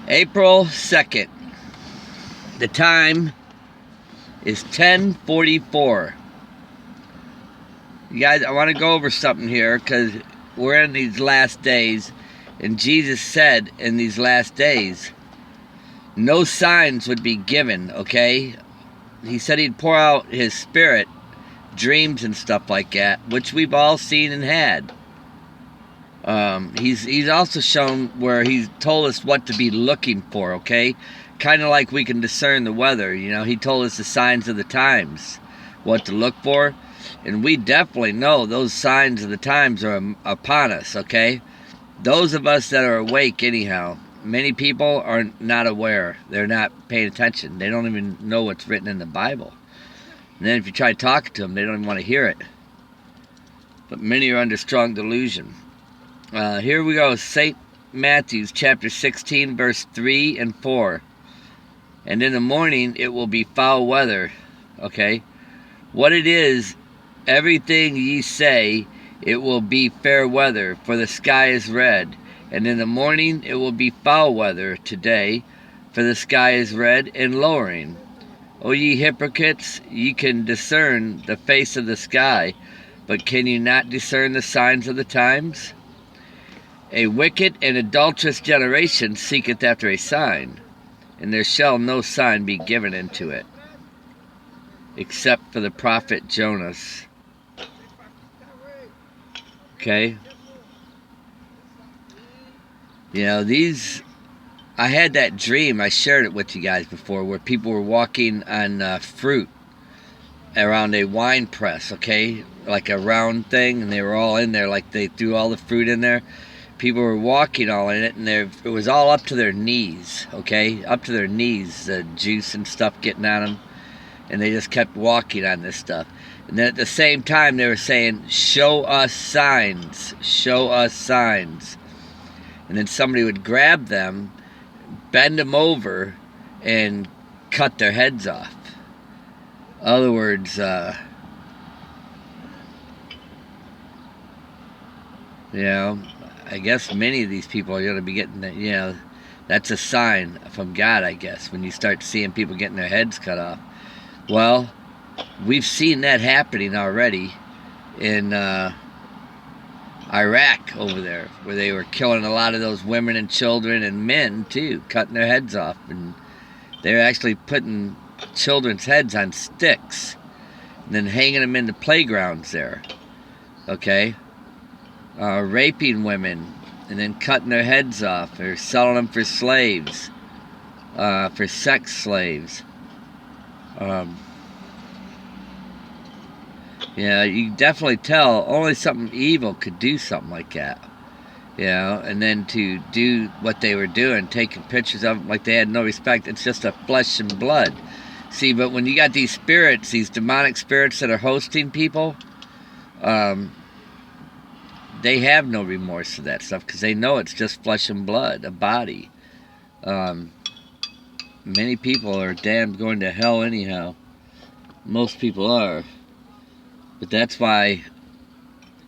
April 2nd. The time is 10:44. You guys, I want to go over something here because we're in these last days, and Jesus said in these last days, no signs would be given, okay? He said he'd pour out his spirit, dreams and stuff like that, which we've all seen and had. He's also shown where he's told us what to be looking for, okay? Kind of like we can discern the weather, you know. He told us the signs of the times, what to look for. And we definitely know those signs of the times are upon us, okay? Those of us that are awake anyhow. Many people are not aware. They're not paying attention. They don't even know what's written in the Bible. And then if you try talking to them, they don't even want to hear it. But many are under strong delusion. Here we go. St. Matthew's chapter 16, verse 3 and 4. And in the morning it will be foul weather. Okay? What it is, everything ye say, it will be fair weather, for the sky is red. And in the morning it will be foul weather today, for the sky is red and lowering. O ye hypocrites, ye can discern the face of the sky, but can ye not discern the signs of the times? A wicked and adulterous generation seeketh after a sign, and there shall no sign be given unto it, except for the prophet Jonas. Okay? You know, I had that dream, I shared it with you guys before, where people were walking on fruit around a wine press, okay? Like a round thing, and they were all in there, like they threw all the fruit in there. People were walking all in it, and it was all up to their knees, okay? Up to their knees, the juice and stuff getting on them. And they just kept walking on this stuff. And then at the same time, they were saying, show us signs, show us signs. And then somebody would grab them, bend them over, and cut their heads off. In other words, you know, I guess many of these people are going to be getting, you know, that's a sign from God, I guess, when you start seeing people getting their heads cut off. Well, we've seen that happening already in Iraq over there, where they were killing a lot of those women and children and men, too, cutting their heads off. And they're actually putting children's heads on sticks and then hanging them in the playgrounds there, okay? Raping women and then cutting their heads off, or selling them for slaves, for sex slaves. Yeah, you can definitely tell only something evil could do something like that. You know, and then to do what they were doing, taking pictures of them like they had no respect, it's just a flesh and blood. See, but when you got these spirits, these demonic spirits that are hosting people, they have no remorse for that stuff because they know it's just flesh and blood, a body. Many people are damned going to hell anyhow. Most people are. But that's why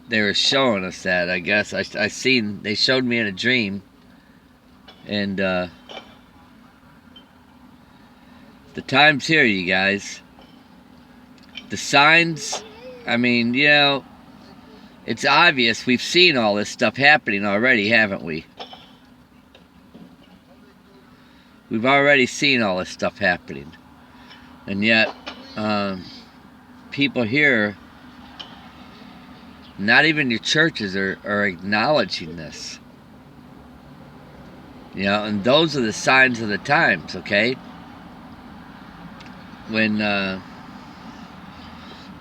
they were showing us that, I guess. They showed me in a dream. And the time's here, you guys. The signs, I mean, you know, it's obvious we've seen all this stuff happening already, haven't we? We've already seen all this stuff happening. And yet, people here, not even your churches are acknowledging this. You know, and those are the signs of the times, okay? When,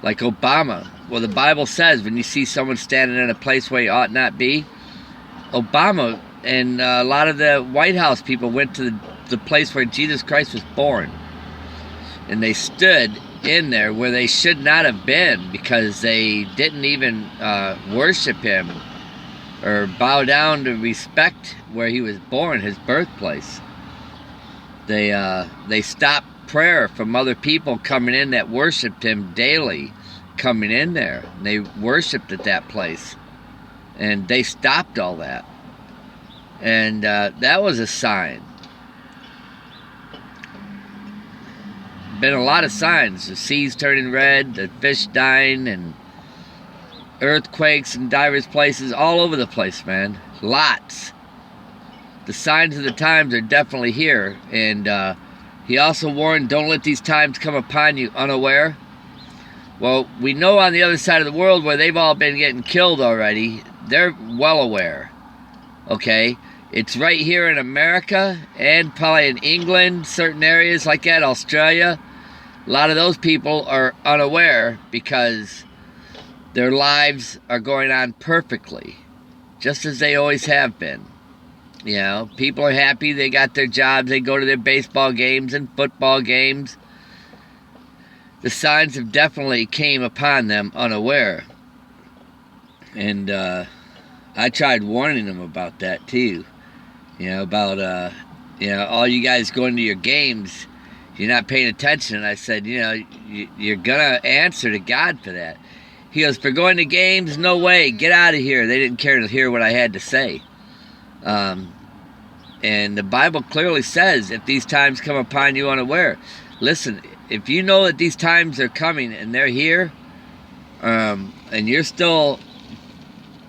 like Obama, well, the Bible says when you see someone standing in a place where he ought not be, Obama and a lot of the White House people went to the place where Jesus Christ was born. And they stood in there where they should not have been because they didn't even worship him or bow down to respect where he was born, his birthplace. They stopped prayer from other people coming in that worshiped him daily, coming in there. They worshiped at that place. And they stopped all that. And that was a sign. been a lot of signs. The seas turning red, the fish dying, and earthquakes in diverse places all over the place, man. Lots. The signs of the times are definitely here. And he also warned, don't let these times come upon you unaware. Well, we know on the other side of the world where they've all been getting killed already, they're well aware. Okay? It's right here in America and probably in England, certain areas like that, Australia. A lot of those people are unaware because their lives are going on perfectly, just as they always have been. You know, people are happy, they got their jobs, they go to their baseball games and football games. The signs have definitely came upon them unaware. And I tried warning them about that too. You know, about, all you guys going to your games, you're not paying attention. And I said, you're going to answer to God for that. He goes, for going to games, no way, get out of here. They didn't care to hear what I had to say. And the Bible clearly says, if these times come upon you unaware, listen, if you know that these times are coming and they're here, and you're still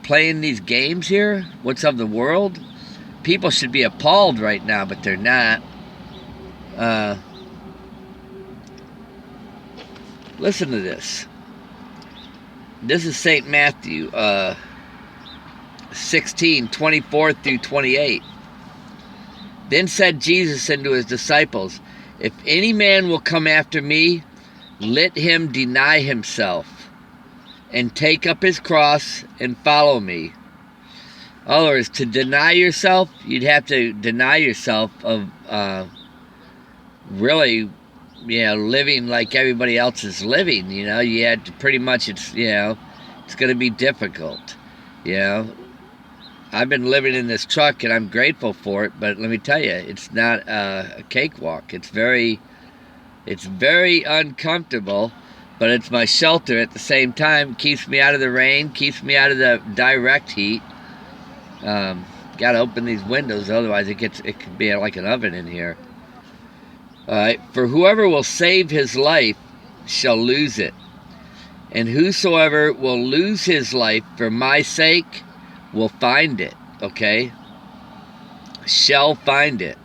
playing these games here, what's of the world? People should be appalled right now, but they're not. Listen to this. This is St. Matthew 16:24 through 28. Then said Jesus unto his disciples, if any man will come after me, let him deny himself, and take up his cross, and follow me. In other words, to deny yourself, you'd have to deny yourself of really, living like everybody else is living. You had to pretty much, it's going to be difficult. I've been living in this truck and I'm grateful for it, but let me tell you, it's not a cakewalk. It's very uncomfortable, but it's my shelter at the same time. Keeps me out of the rain, keeps me out of the direct heat. Got to open these windows, otherwise it can be like an oven in here. All right, for whoever will save his life shall lose it, and whosoever will lose his life for my sake will find it. Okay, shall find it.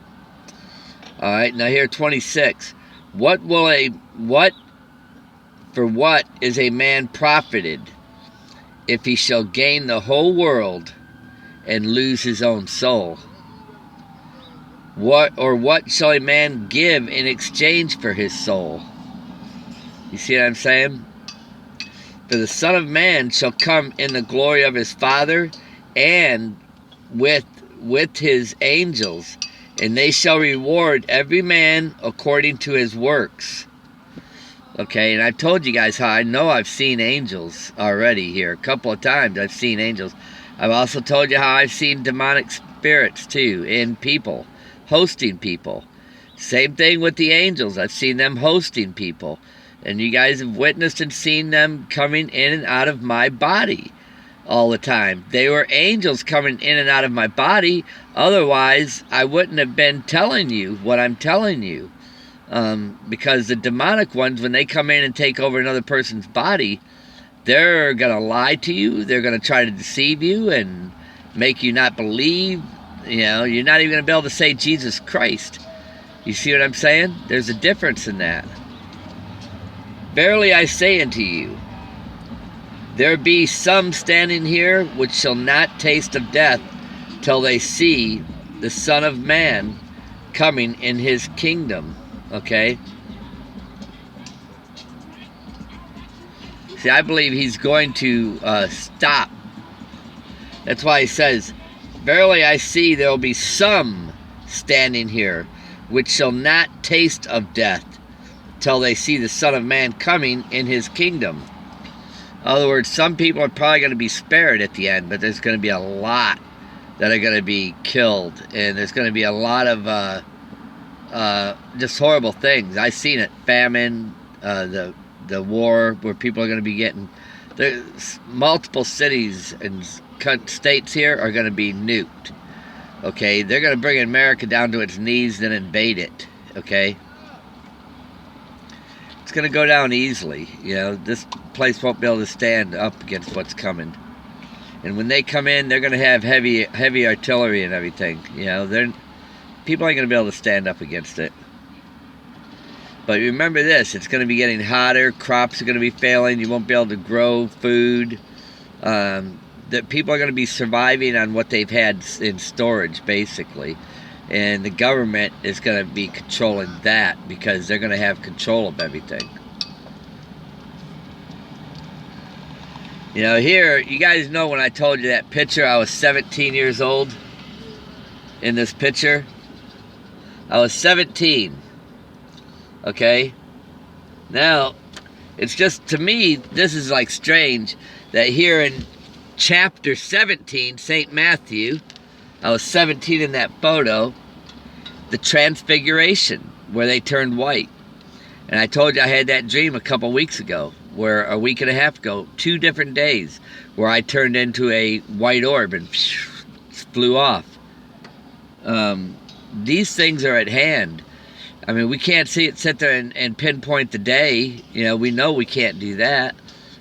All right, now here 26. What is a man profited if he shall gain the whole world and lose his own soul? What shall a man give in exchange for his soul? You see what I'm saying? For the Son of Man shall come in the glory of his Father and with his angels, and they shall reward every man according to his works. Okay, and I've told you guys how I know I've seen angels already here. A couple of times I've seen angels. I've also told you how I've seen demonic spirits too in people, hosting people. Same thing with the angels. I've seen them hosting people. And you guys have witnessed and seen them coming in and out of my body all the time. They were angels coming in and out of my body. Otherwise, I wouldn't have been telling you what I'm telling you. Because the demonic ones, when they come in and take over another person's body, they're going to lie to you. They're going to try to deceive you and make you not believe. You're not even going to be able to say Jesus Christ. You see what I'm saying? There's a difference in that. Verily I say unto you, there be some standing here which shall not taste of death till they see the Son of Man coming in his kingdom. Okay? See, I believe he's going to stop. That's why he says, verily I see there will be some standing here which shall not taste of death till they see the Son of Man coming in his kingdom. In other words, some people are probably going to be spared at the end, but there's going to be a lot that are going to be killed, and there's going to be a lot of just horrible things. I've seen it. Famine, the war, where people are going to be getting... There's multiple cities and states here are going to be nuked. Okay? They're going to bring America down to its knees and invade it. Okay? going to go down easily. You know, this place won't be able to stand up against what's coming. And when they come in, they're going to have heavy artillery and everything. You know, people ain't going to be able to stand up against it. But remember this, it's going to be getting hotter, crops are going to be failing, you won't be able to grow food. That people are going to be surviving on what they've had in storage, basically. And the government is going to be controlling that because they're going to have control of everything. You know, here, you guys know when I told you that picture, I was 17 years old in this picture. I was 17. Okay? Now, it's just, to me, this is like strange that here in chapter 17, St. Matthew, I was 17 in that photo, the transfiguration, where they turned white. And I told you I had that dream a couple weeks ago, where a week and a half ago, 2 different days, where I turned into a white orb and flew off. These things are at hand. I mean, we can't sit there and pinpoint the day. You know, we know we can't do that.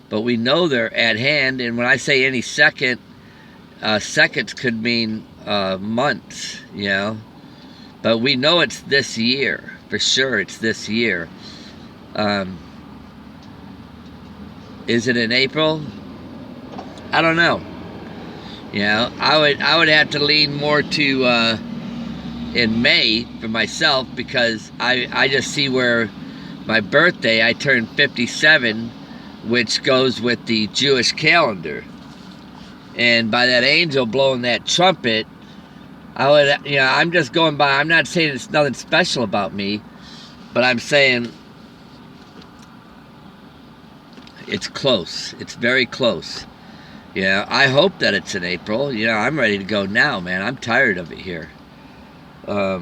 But we know they're at hand. And when I say any second, seconds could mean months, you know. But we know it's this year. For sure it's this year. Is it in April? I don't know. You know, I would have to lean more to in May for myself, because I just see where my birthday, I turned 57, which goes with the Jewish calendar. And by that angel blowing that trumpet, I would, you know, I'm just going by, I'm not saying it's nothing special about me, but I'm saying it's close. It's very close. Yeah, I hope that it's in April. You know, I'm ready to go now, man. I'm tired of it here. But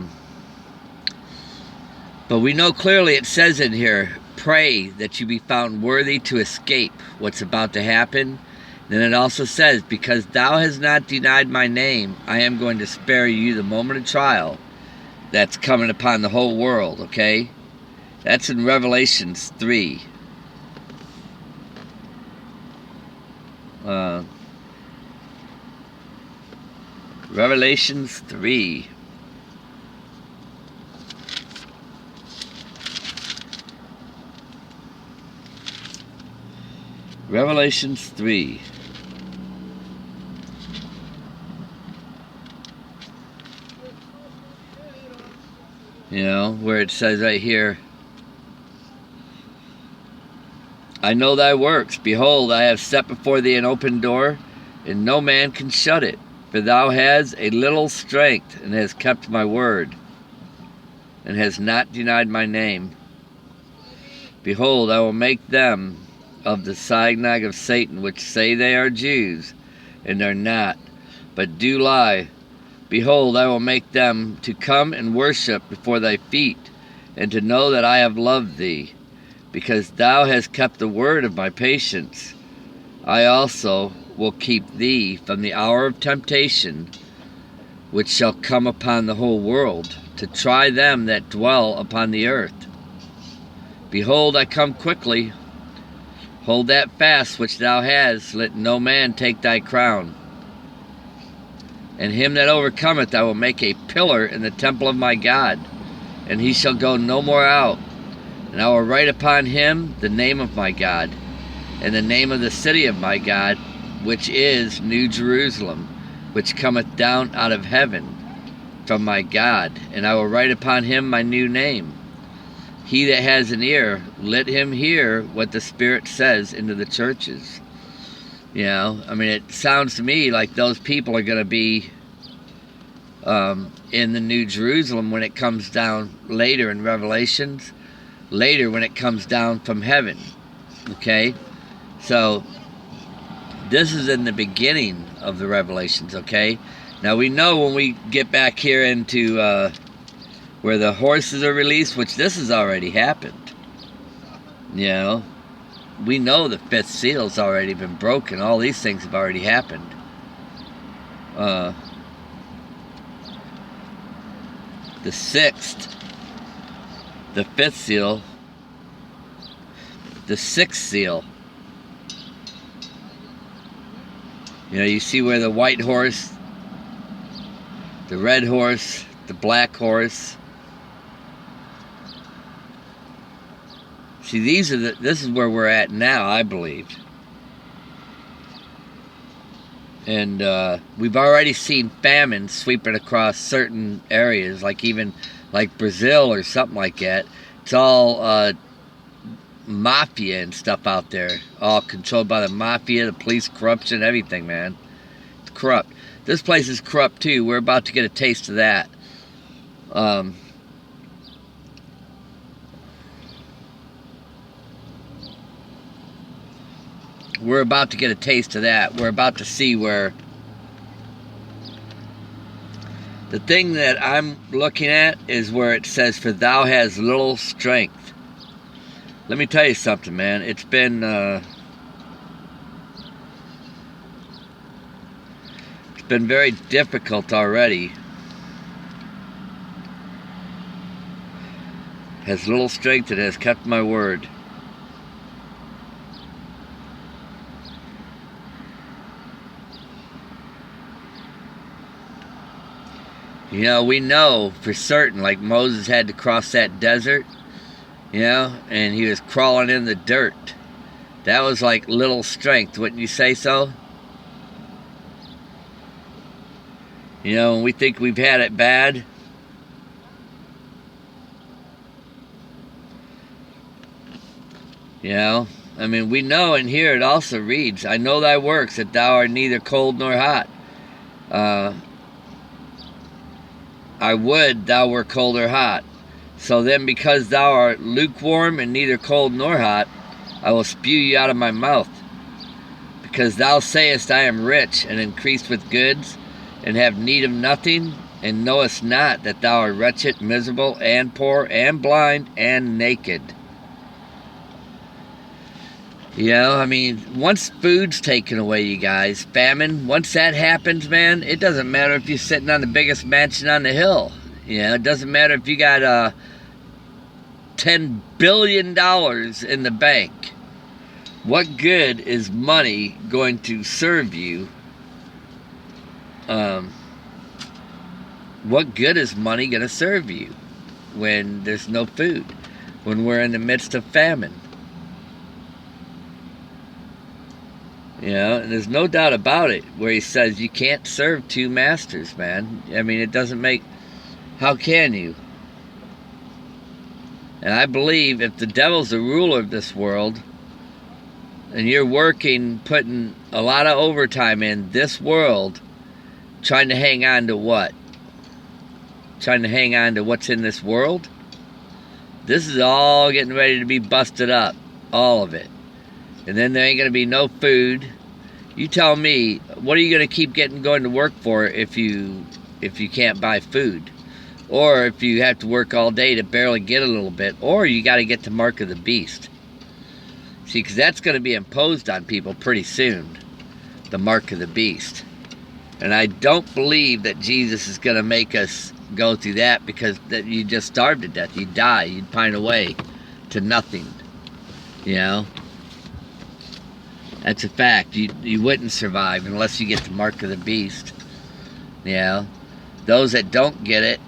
we know clearly it says in here, pray that you be found worthy to escape what's about to happen. Then it also says, because thou hast not denied my name, I am going to spare you the moment of trial that's coming upon the whole world, okay? That's in Revelations 3. Revelations 3. Revelations 3. You know, where it says right here, I know thy works. Behold, I have set before thee an open door, and no man can shut it. For thou hast a little strength, and hast kept my word, and hast not denied my name. Behold, I will make them of the synagogue of Satan, which say they are Jews, and are not, but do lie. Behold, I will make them to come and worship before thy feet, and to know that I have loved thee, because thou hast kept the word of my patience. I also will keep thee from the hour of temptation, which shall come upon the whole world, to try them that dwell upon the earth. Behold, I come quickly. Hold that fast which thou hast, let no man take thy crown. And him that overcometh I will make a pillar in the temple of my God, and he shall go no more out. And I will write upon him the name of my God, and the name of the city of my God, which is New Jerusalem, which cometh down out of heaven from my God. And I will write upon him my new name. He that has an ear, let him hear what the Spirit says into the churches. You know, I mean, it sounds to me like those people are going to be in the New Jerusalem when it comes down later in Revelations, later when it comes down from heaven. Okay? So, this is in the beginning of the Revelations, okay? Now, we know when we get back here into where the horses are released, which this has already happened. You know, we know the 5th seal's already been broken. All these things have already happened. The 6th, the 5th seal, the sixth seal. You know, you see where the white horse, the red horse, the black horse. See, this is where we're at now, I believe. And we've already seen famine sweeping across certain areas, like even like Brazil or something like that. It's all mafia and stuff out there, all controlled by the mafia, the police, corruption, everything, man. It's corrupt. This place is corrupt too. We're about to get a taste of that. We're about to get a taste of that. We're about to see where the thing that I'm looking at is where it says, "For thou hast little strength." Let me tell you something, man. It's been very difficult already. Has little strength and has kept my word. You know, we know for certain, like Moses had to cross that desert, you know, and he was crawling in the dirt. That was like little strength, wouldn't you say so? You know, when we think we've had it bad, you know, I mean, we know, and here it also reads, "I know thy works, that thou art neither cold nor hot. I would thou were cold or hot. So then, because thou art lukewarm and neither cold nor hot, I will spew you out of my mouth. Because thou sayest, I am rich and increased with goods, and have need of nothing, and knowest not that thou art wretched, miserable, and poor, and blind, and naked." You know, I mean, once food's taken away, you guys, famine, once that happens, man, it doesn't matter if you're sitting on the biggest mansion on the hill. You know, it doesn't matter if you got $10 billion in the bank. What good is money going to serve you? What good is money going to serve you when there's no food? When we're in the midst of famine? You know, and there's no doubt about it where he says you can't serve two masters, man. I mean, it doesn't make... How can you? And I believe if the devil's the ruler of this world, and you're working, putting a lot of overtime in this world, trying to hang on to what? Trying to hang on to what's in this world? This is all getting ready to be busted up. All of it. And then there ain't going to be no food. You tell me, what are you going to keep going to work for if you can't buy food? Or if you have to work all day to barely get a little bit? Or you got to get the mark of the beast. See, because that's going to be imposed on people pretty soon. The mark of the beast. And I don't believe that Jesus is going to make us go through that, because that you just starve to death. You'd die. You'd pine away to nothing. You know? That's a fact. You wouldn't survive unless you get the mark of the beast. You know? Those that don't get it,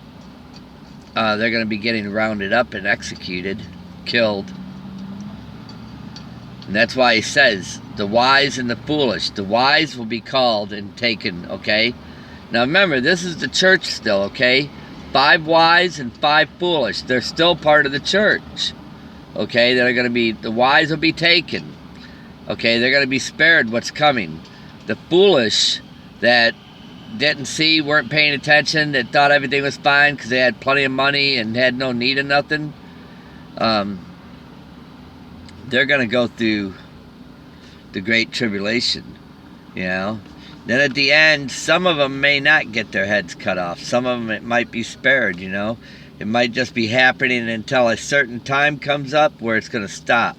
they're going to be getting rounded up and executed, killed. And that's why he says, the wise and the foolish. The wise will be called and taken, okay? Now remember, this is the church still, okay? 5 wise and 5 foolish. They're still part of the church. Okay? They're going to be, the wise will be taken. Okay? They're going to be spared what's coming. The foolish that didn't see, weren't paying attention, that thought everything was fine because they had plenty of money and had no need of nothing, they're going to go through the Great Tribulation, you know. Then at the end, some of them may not get their heads cut off. Some of them, it might be spared, you know. It might just be happening until a certain time comes up where it's going to stop.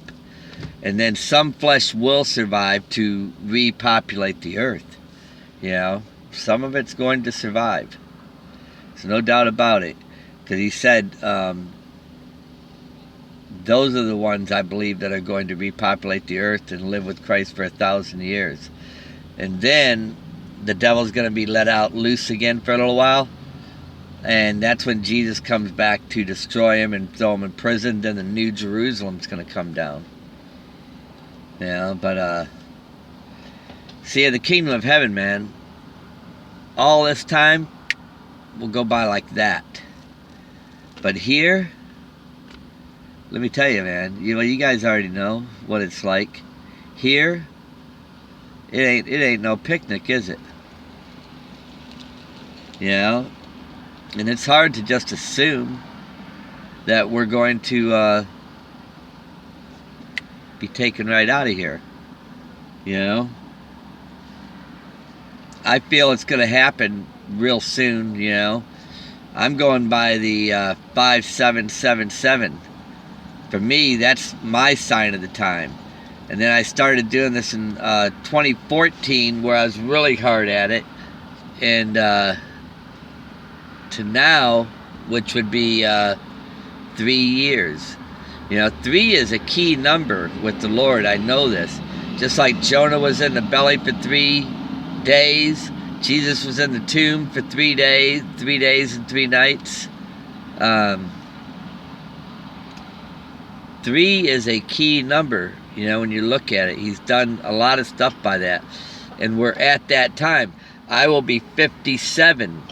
And then some flesh will survive to repopulate the earth, you know. Some of it's going to survive. There's no doubt about it. Because he said, those are the ones I believe that are going to repopulate the earth and live with Christ for 1,000 years. And then the devil's going to be let out loose again for a little while. And that's when Jesus comes back to destroy him and throw him in prison. Then the New Jerusalem's going to come down. But see, the kingdom of heaven, man, all this time will go by like that. But here, let me tell you, man, you guys already know what it's like. Here, it ain't no picnic, is it? And it's hard to just assume that we're going to be taken right out of here. I feel it's going to happen real soon. I'm going by the 5777. For me, that's my sign of the time. And then I started doing this in 2014, where I was really hard at it. And to now, which would be 3 years. 3 is a key number with the Lord. I know this. Just like Jonah was in the belly for 3 days, Jesus was in the tomb for 3 days and 3 nights. 3 is a key number, when you look at it. He's done a lot of stuff by that. And we're at that time. I will be 57.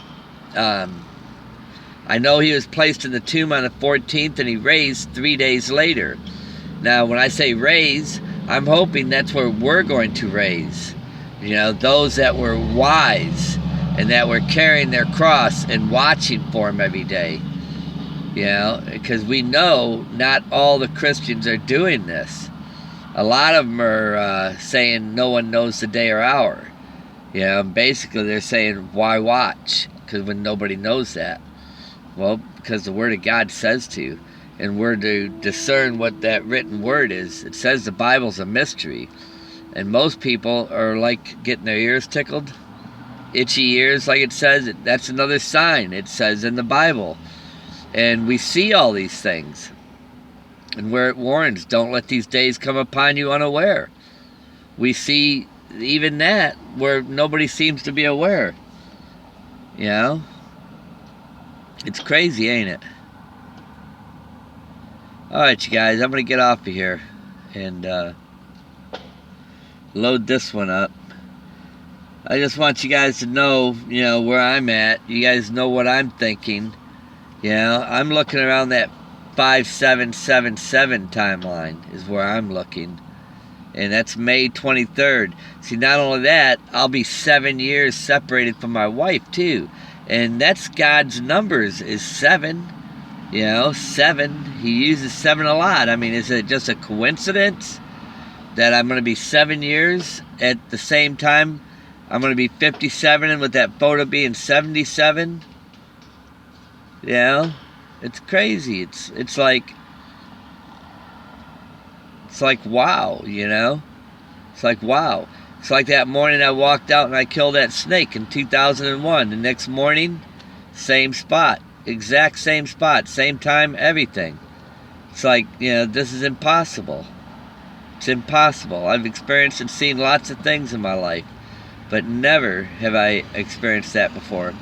I know he was placed in the tomb on the 14th and he raised 3 days later. Now, when I say raise, I'm hoping that's where we're going to raise. Those that were wise and that were carrying their cross and watching for him every day. Because we know not all the Christians are doing this. A lot of them are saying no one knows the day or hour. Basically they're saying, why watch? Because when nobody knows that. Well, because the Word of God says to. And we're to discern what that written word is. It says the Bible's a mystery. And most people are like getting their ears tickled. Itchy ears, like it says. That's another sign. It says in the Bible. And we see all these things. And where it warns, don't let these days come upon you unaware. We see even that where nobody seems to be aware. It's crazy, ain't it? Alright, you guys, I'm going to get off of here and load this one up. I just want you guys to know, where I'm at. You guys know what I'm thinking. I'm looking around that 5777 timeline is where I'm looking. And that's May 23rd. See, not only that, I'll be 7 years separated from my wife, too. And that's God's numbers, is 7. 7. He uses 7 a lot. I mean, is it just a coincidence that I'm going to be 7 years at the same time? I'm going to be 57, and with that photo being 77. It's crazy. It's like wow, It's like wow. It's like that morning I walked out and I killed that snake in 2001. The next morning, same spot. Exact same spot. Same time, everything. It's like, this is impossible. It's impossible. I've experienced and seen lots of things in my life, but never have I experienced that before.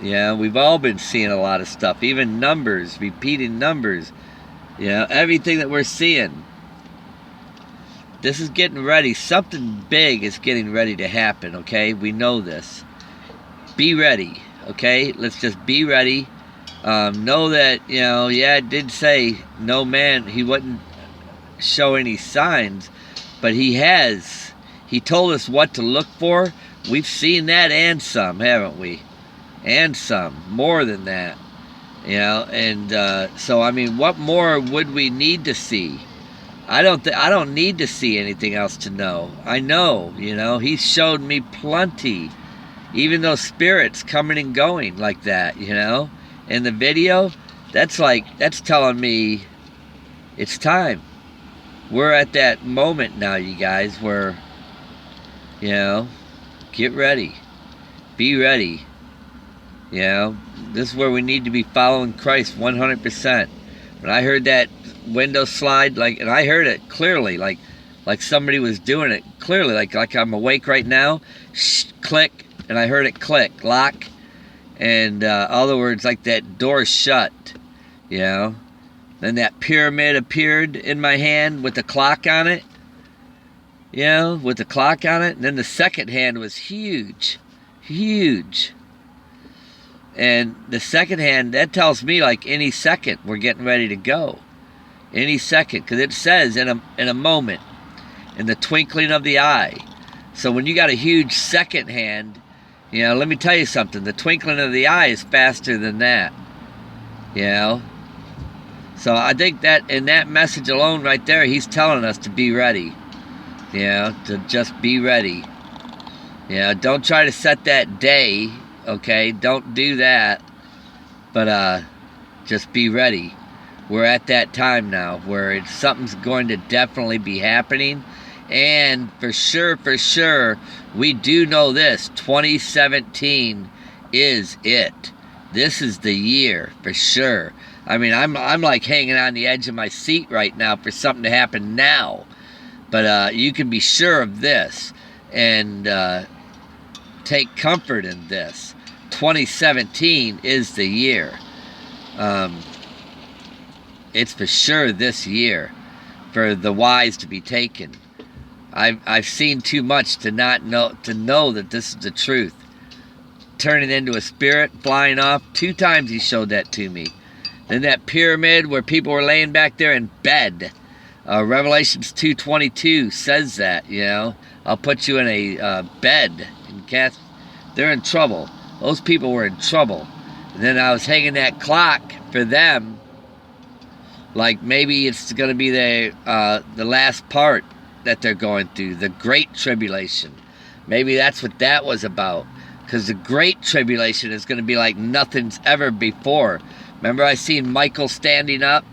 We've all been seeing a lot of stuff. Even numbers, repeating numbers. Everything that we're seeing. This is getting ready. Something big is getting ready to happen, okay? We know this. Be ready, okay? Let's just be ready. Know that, it did say no man, he wouldn't show any signs, but he has. He told us what to look for. We've seen that and some, haven't we? And some, more than that. So I mean, what more would we need to see? I don't need to see anything else to know. I know, he showed me plenty. Even those spirits coming and going like that, in the video, that's telling me it's time. We're at that moment now, you guys, where, get ready. Be ready. You know, this is where we need to be following Christ 100%. When I heard that window slide, and I heard it clearly, like somebody was doing it clearly, like I'm awake right now, click, and I heard it click, lock, and other words, like that door shut, you know. Then that pyramid appeared in my hand with the clock on it, you know, with the clock on it. And then the second hand was huge, huge. And the second hand, that tells me like any second we're getting ready to go. Any second, because it says in a moment, in the twinkling of the eye. So when you got a huge second hand, you know, let me tell you something. The twinkling of the eye is faster than that, you know. So I think that in that message alone right there, he's telling us to be ready, you know, to just be ready. You know, don't try to set that day, okay? Don't do that, but just be ready. We're at that time now where something's going to definitely be happening. And for sure, we do know this. 2017 is it. This is the year, for sure. I mean, I'm like hanging on the edge of my seat right now for something to happen now. But you can be sure of this. And take comfort in this. 2017 is the year. It's for sure this year for the wise to be taken. I've seen too much to know that this is the truth. Turning into a spirit, flying off. 2 times he showed that to me. Then that pyramid where people were laying back there in bed. Revelations 2:22 says that, you know. I'll put you in a bed and cast. They're in trouble. Those people were in trouble. And then I was hanging that clock for them. Like maybe it's going to be the last part that they're going through, the Great Tribulation. Maybe that's what that was about. Because the Great Tribulation is going to be like nothing's ever before. Remember I seen Michael standing up?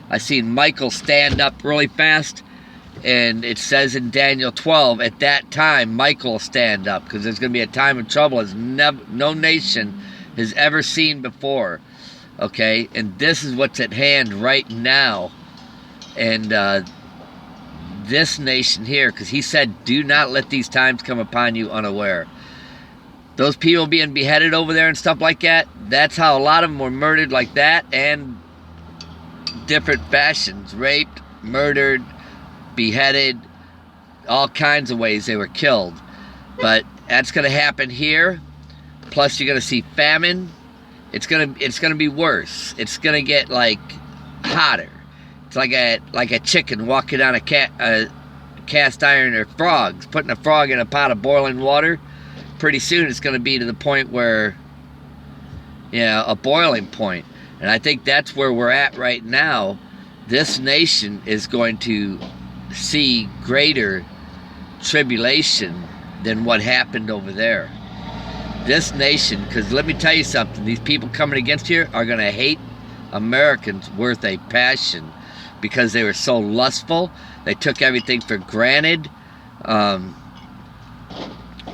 I seen Michael stand up really fast. And it says in Daniel 12, at that time, Michael will stand up. Because there's going to be a time of trouble as no nation has ever seen before. Okay? And this is what's at hand right now. And this nation here, because he said, do not let these times come upon you unaware. Those people being beheaded over there and stuff like that, that's how a lot of them were murdered like that, and different fashions. Raped, murdered, beheaded, all kinds of ways they were killed. But that's going to happen here. Plus you're going to see famine. It's going to be worse. It's going to get like hotter. It's like a chicken walking on a cast iron, or frogs, putting a frog in a pot of boiling water. Pretty soon it's going to be to the point where, you know, a boiling point. And I think that's where we're at right now. This nation is going to see greater tribulation than what happened over there. This nation, because let me tell you something, these people coming against here are going to hate Americans worth a passion. Because they were so lustful, they took everything for granted.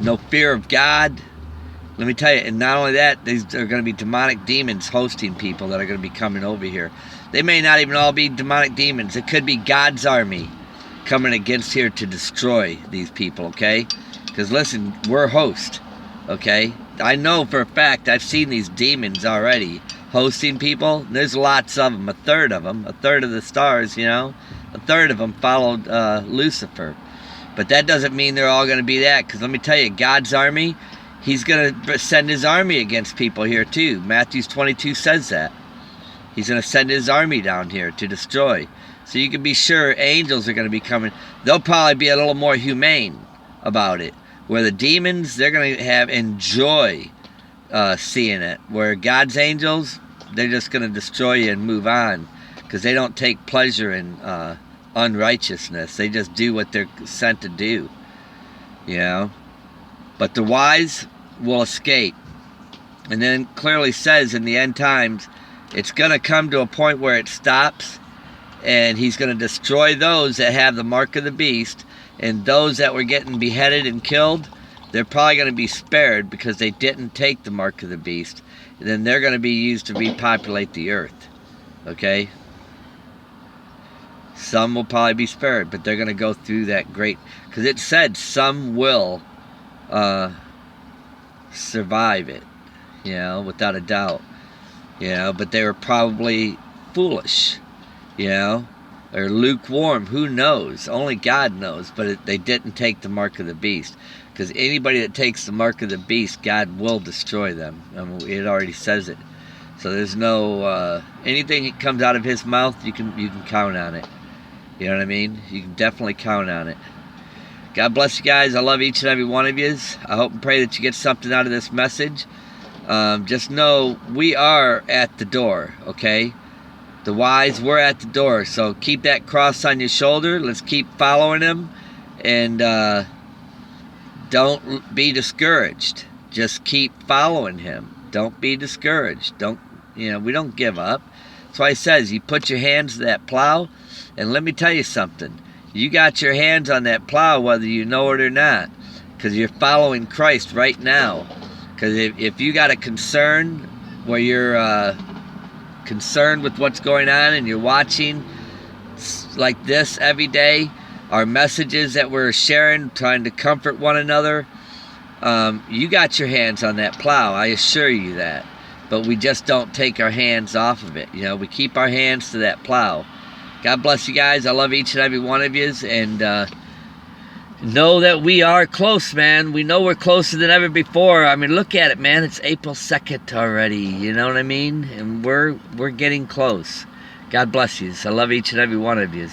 No fear of God. Let me tell you, and not only that, these are going to be demonic demons hosting people that are going to be coming over here. They may not even all be demonic demons. It could be God's army coming against here to destroy these people, okay? Because listen, we're host, okay? I know for a fact I've seen these demons already hosting people. There's lots of them, a third of the stars, you know, a third of them followed Lucifer. But that doesn't mean they're all going to be that, because let me tell you, God's army, he's going to send his army against people here too. Matthew 22 says that. He's going to send his army down here to destroy. So you can be sure angels are going to be coming. They'll probably be a little more humane about it. Where the demons, they're going to enjoy seeing it. Where God's angels, they're just going to destroy you and move on, because they don't take pleasure in unrighteousness. They just do what they're sent to do, you know. But the wise will escape. And then clearly says in the end times, it's going to come to a point where it stops, and he's going to destroy those that have the mark of the beast, and those that were getting beheaded and killed, they're probably going to be spared because they didn't take the mark of the beast. And then they're going to be used to repopulate the earth. Okay? Some will probably be spared, but they're going to go through that great... Because it said some will survive it, you know, without a doubt. You know, but they were probably foolish, you know, or lukewarm. Who knows? Only God knows. But they didn't take the mark of the beast. Because anybody that takes the mark of the beast, God will destroy them. I mean, it already says it. So there's no... anything that comes out of his mouth, you can count on it. You know what I mean? You can definitely count on it. God bless you guys. I love each and every one of you. I hope and pray that you get something out of this message. Just know we are at the door, okay? The wise, we're at the door. So keep that cross on your shoulder. Let's keep following him. And don't be discouraged. Just keep following him. Don't be discouraged. We don't give up. That's why he says, you put your hands to that plow. And let me tell you something. You got your hands on that plow whether you know it or not. Because you're following Christ right now. Because if you got a concern where you're concerned with what's going on and you're watching like this every day, our messages that we're sharing, trying to comfort one another, you got your hands on that plow, I assure you that. But we just don't take our hands off of it. You know, we keep our hands to that plow. God bless you guys. I love each and every one of you. And know that we are close, man. We know we're closer than ever before. I mean, look at it, man. It's April 2nd already. You know what I mean? And we're getting close. God bless you. I love each and every one of you.